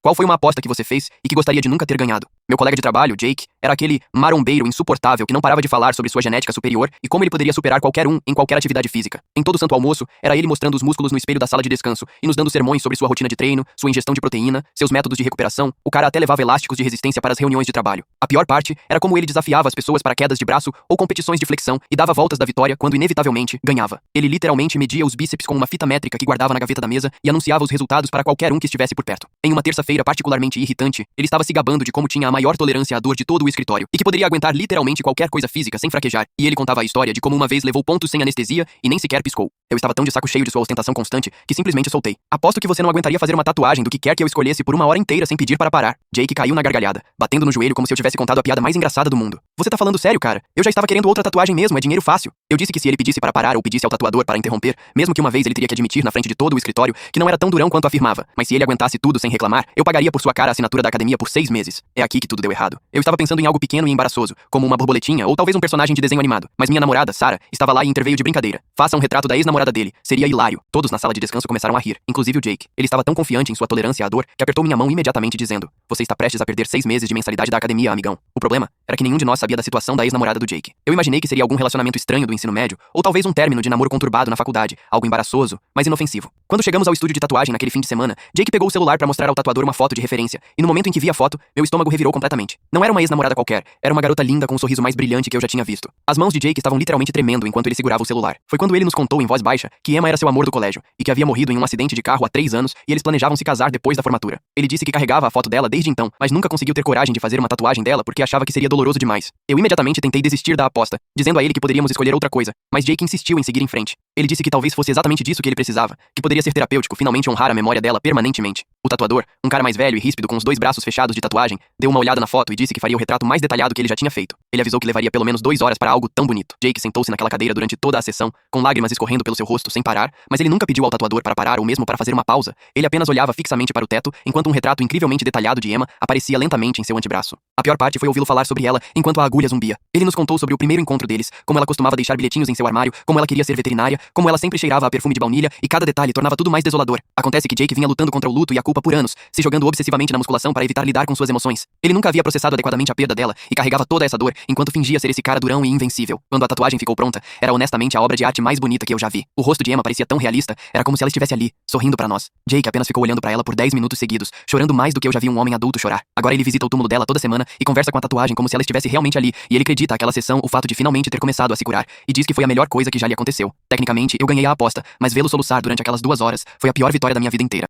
Qual foi uma aposta que você fez e que gostaria de nunca ter ganhado? Meu colega de trabalho, Jake, era aquele marombeiro insuportável que não parava de falar sobre sua genética superior e como ele poderia superar qualquer um em qualquer atividade física. Em todo santo almoço, era ele mostrando os músculos no espelho da sala de descanso e nos dando sermões sobre sua rotina de treino, sua ingestão de proteína, seus métodos de recuperação. O cara até levava elásticos de resistência para as reuniões de trabalho. A pior parte era como ele desafiava as pessoas para quedas de braço ou competições de flexão e dava voltas da vitória quando inevitavelmente ganhava. Ele literalmente media os bíceps com uma fita métrica que guardava na gaveta da mesa e anunciava os resultados para qualquer um que estivesse por perto. Em uma terça-feira particularmente irritante, ele estava se gabando de como tinha a maior tolerância à dor de todo o escritório e que poderia aguentar literalmente qualquer coisa física sem fraquejar. E ele contava a história de como uma vez levou pontos sem anestesia e nem sequer piscou. Eu estava tão de saco cheio de sua ostentação constante que simplesmente soltei. Aposto que você não aguentaria fazer uma tatuagem do que quer que eu escolhesse por uma hora inteira sem pedir para parar. Jake caiu na gargalhada, batendo no joelho como se eu tivesse contado a piada mais engraçada do mundo. Você tá falando sério, cara? Eu já estava querendo outra tatuagem mesmo, é dinheiro fácil. Eu disse que se ele pedisse para parar ou pedisse ao tatuador para interromper, mesmo que uma vez ele teria que admitir na frente de todo o escritório que não era tão durão quanto afirmava, mas se ele aguentasse tudo sem reclamar, eu pagaria por sua cara a assinatura da academia por 6 meses. É aqui que tudo deu errado. Eu estava pensando em algo pequeno e embaraçoso, como uma borboletinha ou talvez um personagem de desenho animado, mas minha namorada, Sarah, estava lá e interveio de brincadeira. Faça um retrato da ex-namorada dele. Seria hilário. Todos na sala de descanso começaram a rir, inclusive o Jake. Ele estava tão confiante em sua tolerância à dor que apertou minha mão imediatamente dizendo: "Você está prestes a perder 6 meses de mensalidade da academia, amigão." O problema era que nenhum de nós sabia da situação da ex-namorada do Jake. Eu imaginei que seria algum relacionamento estranho do ensino médio, ou talvez um término de namoro conturbado na faculdade, algo embaraçoso, mas inofensivo. Quando chegamos ao estúdio de tatuagem naquele fim de semana, Jake pegou o celular para mostrar ao tatuador uma foto de referência, e no momento em que vi a foto, meu estômago revirou completamente. Não era uma ex-namorada qualquer, era uma garota linda com o sorriso mais brilhante que eu já tinha visto. As mãos de Jake estavam literalmente tremendo enquanto ele segurava o celular. Foi quando ele nos contou em voz baixa que Emma era seu amor do colégio, e que havia morrido em um acidente de carro há 3 anos, e eles planejavam se casar depois da formatura. Ele disse que carregava a foto dela desde então, mas nunca conseguiu ter coragem de fazer uma tatuagem dela porque achava que seria doloroso demais. Eu imediatamente tentei desistir da aposta, dizendo a ele que poderíamos escolher outra coisa, mas Jake insistiu em seguir em frente. Ele disse que talvez fosse exatamente disso que ele precisava, que poderia ser terapêutico finalmente honrar a memória dela permanentemente. O tatuador, um cara mais velho e ríspido com os 2 braços fechados de tatuagem, deu uma olhada na foto e disse que faria o retrato mais detalhado que ele já tinha feito. Ele avisou que levaria pelo menos 2 horas para algo tão bonito. Jake sentou-se naquela cadeira durante toda a sessão, com lágrimas escorrendo pelo seu rosto sem parar, mas ele nunca pediu ao tatuador para parar ou mesmo para fazer uma pausa. Ele apenas olhava fixamente para o teto, enquanto um retrato incrivelmente detalhado de Emma aparecia lentamente em seu antebraço. A pior parte foi ouvi-lo falar sobre ela enquanto a agulha zumbia. Ele nos contou sobre o primeiro encontro deles, como ela costumava deixar bilhetinhos em seu armário, como ela queria ser veterinária, como ela sempre cheirava a perfume de baunilha, e cada detalhe tornava tudo mais desolador. Acontece que Jake vinha lutando contra o luto e a culpa por anos, se jogando obsessivamente na musculação para evitar lidar com suas emoções. Ele nunca havia processado adequadamente a perda dela e carregava toda essa dor enquanto fingia ser esse cara durão e invencível. Quando a tatuagem ficou pronta, era honestamente a obra de arte mais bonita que eu já vi. O rosto de Emma parecia tão realista, era como se ela estivesse ali, sorrindo para nós. Jake apenas ficou olhando para ela por 10 minutos seguidos, chorando mais do que eu já vi um homem adulto chorar. Agora ele visita o túmulo dela toda semana e conversa com a tatuagem como se ela estivesse realmente ali, e ele acredita aquela sessão o fato de finalmente ter começado a se curar, e diz que foi a melhor coisa que já lhe aconteceu. Tecnicamente, eu ganhei a aposta, mas vê-lo soluçar durante aquelas 2 horas foi a pior vitória da minha vida inteira.